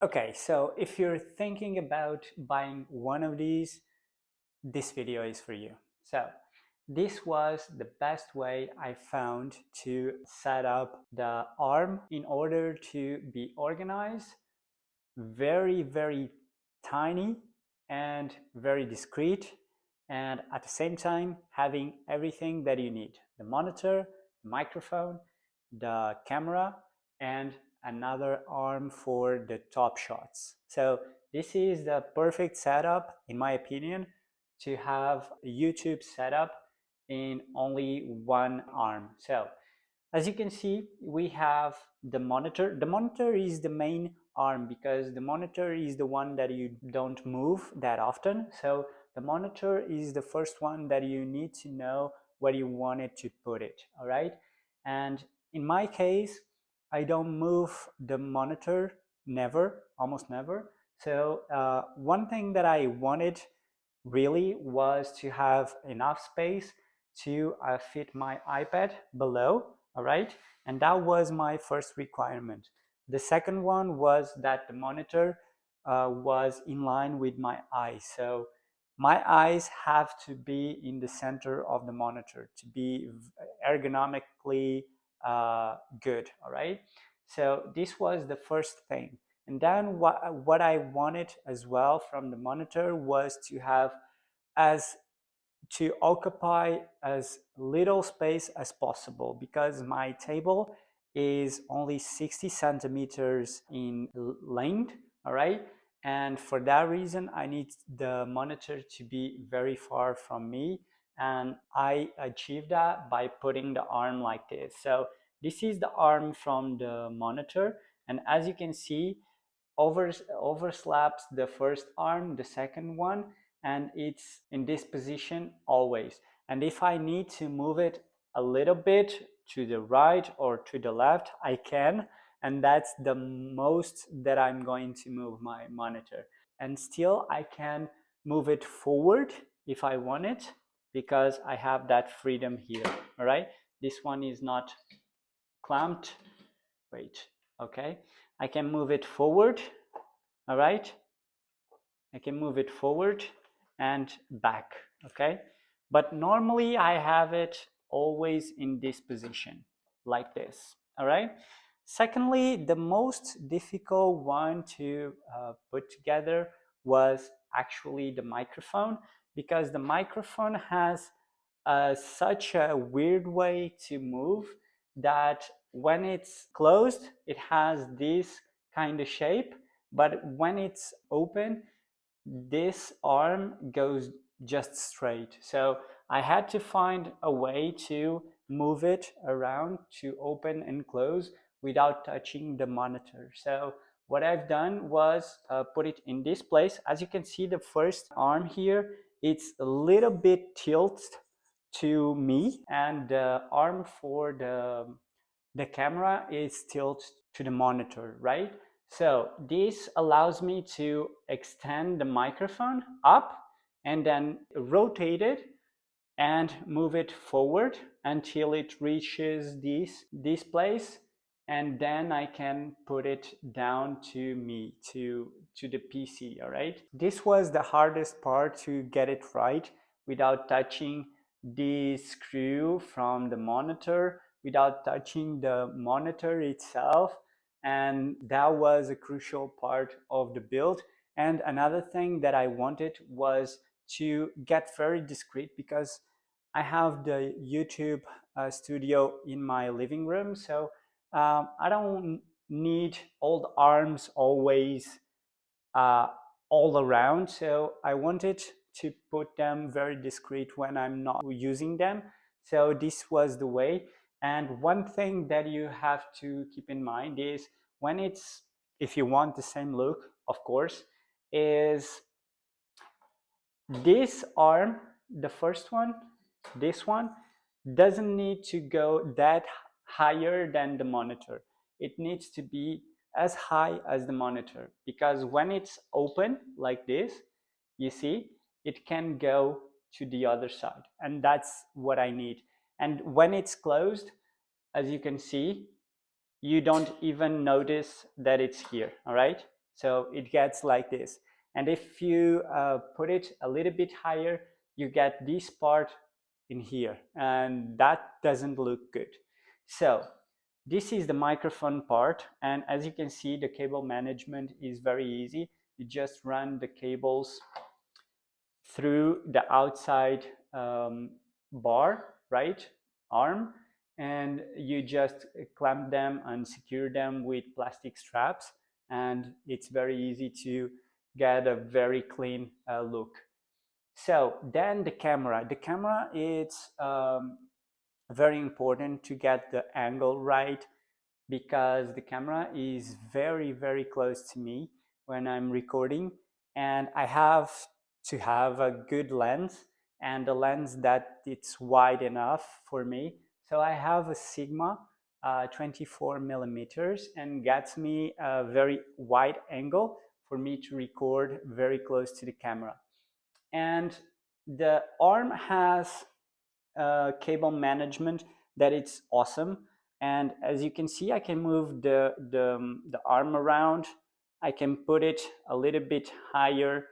Okay, so if you're thinking about buying one of these, this video is for you. So this was the best way I found to set up the arm in order to be organized, very tiny and very discreet, and at the same time having everything that you need: the monitor, the microphone, the camera, and another arm for the top shots. So this is the perfect setup, in my opinion, to have a YouTube setup in only one arm. So as you can see, we have the monitor. The monitor is the main arm because the monitor is the one that you don't move that often. So the monitor is the first one that you need to know where you wanted to put it, all right? And in my case, I don't move the monitor, never, almost never. So one thing that I wanted really was to have enough space to fit my iPad below, all right? And that was my first requirement. The second one was that the monitor was in line with my eyes. So my eyes have to be in the center of the monitor to be ergonomically good, all right? So this was the first thing. And then what I wanted as well from the monitor was to have as to occupy as little space as possible because my table is only 60 centimeters in length, all right? And for that reason, I need the monitor to be very far from me. And I achieve that by putting the arm like this. So this is the arm from the monitor. And as you can see, overslaps the first arm, the second one, and it's in this position always. And if I need to move it a little bit to the right or to the left, I can, and that's the most that I'm going to move my monitor. And still I can move it forward if I want it because I have that freedom here, all right? This one is not clamped. Wait, okay. I can move it forward, all right? I can move it forward and back, okay? But normally I have it always in this position, like this, all right? Secondly, the most difficult one to put together was actually the microphone, because the microphone has such a weird way to move that when it's closed, it has this kind of shape, but when it's open, this arm goes just straight. So I had to find a way to move it around to open and close without touching the monitor. So what I've done was put it in this place. As you can see, the first arm here, it's a little bit tilted to me, and the arm for the camera is tilted to the monitor, right? So this allows me to extend the microphone up and then rotate it and move it forward until it reaches this place, and then I can put it down to me, to the PC, all right? This was the hardest part, to get it right without touching the screw from the monitor, without touching the monitor itself, and that was a crucial part of the build. And another thing that I wanted was to get very discreet because I have the YouTube studio in my living room, so I don't need all the arms always uh, all around. So I wanted to put them very discreet when I'm not using them. So this was the way. And one thing that you have to keep in mind is when it's, if you want the same look, of course, is this arm, the first one, this one, doesn't need to go that higher than the monitor. It needs to be as high as the monitor, because when it's open like this, you see, it can go to the other side, and that's what I need. And when it's closed, as you can see, you don't even notice that it's here, all right? So it gets like this. And if you put it a little bit higher, you get this part in here, and that doesn't look good. So this is the microphone part, and as you can see, the cable management is very easy. You just run the cables through the outside bar, right, arm, and you just clamp them and secure them with plastic straps, and it's very easy to get a very clean look. So then the camera is very important to get the angle right, because the camera is very close to me when I'm recording, and I have to have a good lens, and a lens that it's wide enough for me. So I have a Sigma 24 millimeters, and gets me a very wide angle for me to record very close to the camera. And the arm has cable management that it's awesome. And as you can see, I can move the arm around. I can put it a little bit higher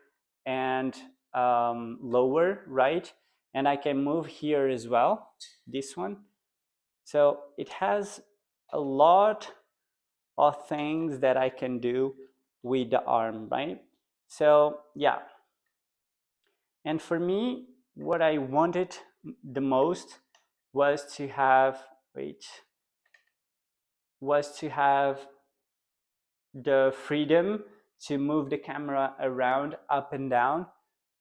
and lower, right? And I can move here as well, this one. So it has a lot of things that I can do with the arm, right? So yeah. And for me, what I wanted the most was to have, was to have the freedom to move the camera around, up and down,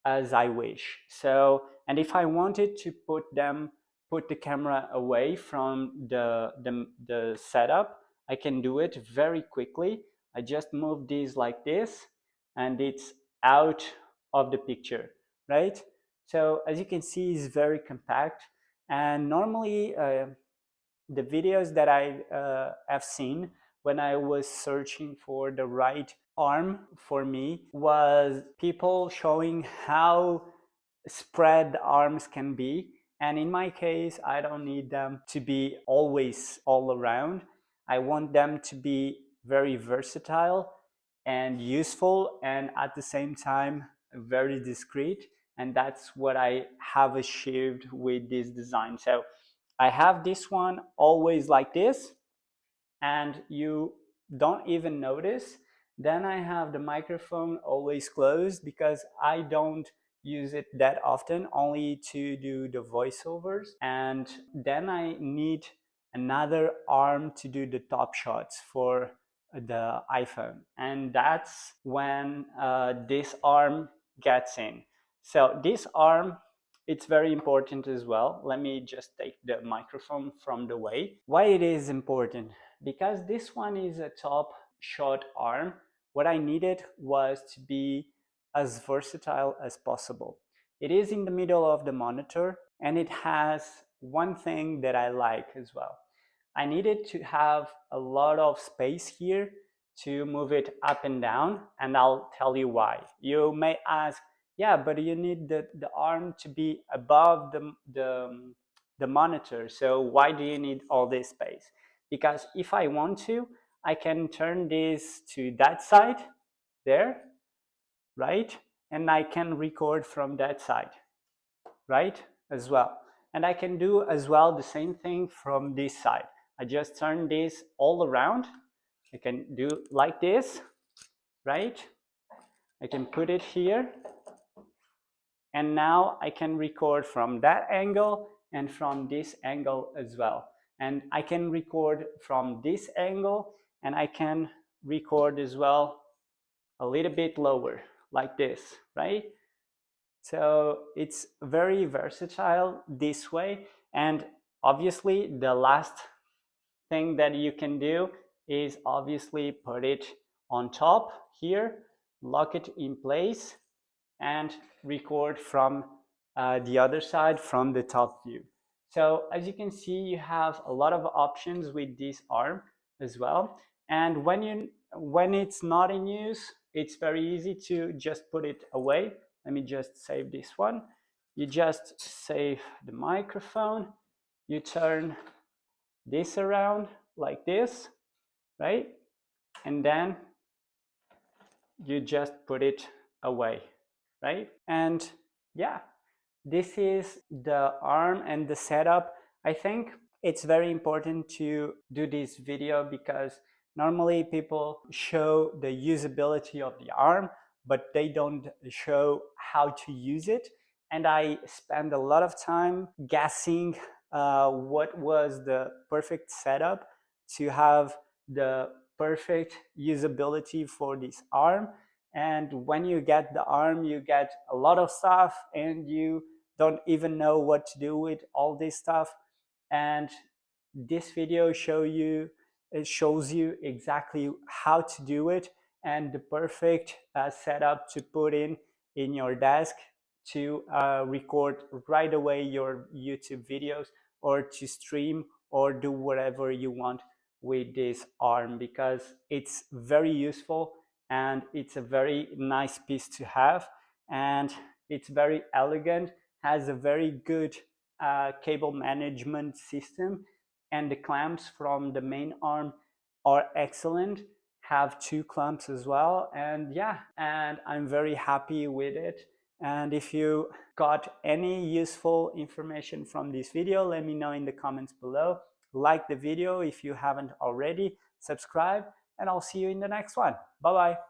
as I wish. So, and if I wanted to put the camera away from the setup, I can do it very quickly. I just move these like this, and it's out of the picture, right? So as you can see, it's very compact. And normally, the videos that I have seen when I was searching for the right arm for me was people showing how spread the arms can be. And in my case, I don't need them to be always all around. I want them to be very versatile and useful, and at the same time very discreet. And that's what I have achieved with this design. So I have this one always like this, and you don't even notice. Then I have the microphone always closed because I don't use it that often, only to do the voiceovers. And then I need another arm to do the top shots for the iPhone. And that's when this arm gets in. So this arm, it's very important as well. Let me just take the microphone from the way. Why it is important? Because this one is a top shot arm. What I needed was to be as versatile as possible. It is in the middle of the monitor, and it has one thing that I like as well. I needed to have a lot of space here to move it up and down, and I'll tell you why. You may ask, yeah, but you need the arm to be above the monitor, so why do you need all this space? Because if I want to, I can turn this to that side there, right? And I can record from that side, right, as well. And I can do as well the same thing from this side. I just turn this all around. I can do like this, right? I can put it here, and now I can record from that angle and from this angle as well. And I can record from this angle, and I can record as well a little bit lower, like this, right? So it's very versatile this way. And obviously the last thing that you can do is obviously put it on top here, lock it in place, and record from the other side from the top view. So as you can see, you have a lot of options with this arm as well. And when it's not in use, it's very easy to just put it away. Let me just save this one. You just save the microphone. You turn this around like this, right? And then you just put it away, right? And yeah, this is the arm and the setup. I think it's very important to do this video because normally people show the usability of the arm, but they don't show how to use it. And I spend a lot of time guessing what was the perfect setup to have the perfect usability for this arm. And when you get the arm, you get a lot of stuff and you don't even know what to do with all this stuff. And this video shows you exactly how to do it and the perfect setup to put in your desk to record right away your YouTube videos or to stream or do whatever you want with this arm, because it's very useful and it's a very nice piece to have, and it's very elegant, has a very good cable management system, and the clamps from the main arm are excellent, have two clamps as well. And yeah, and I'm very happy with it. And if you got any useful information from this video, let me know in the comments below. Like the video if you haven't already, subscribe, and I'll see you in the next one. Bye bye.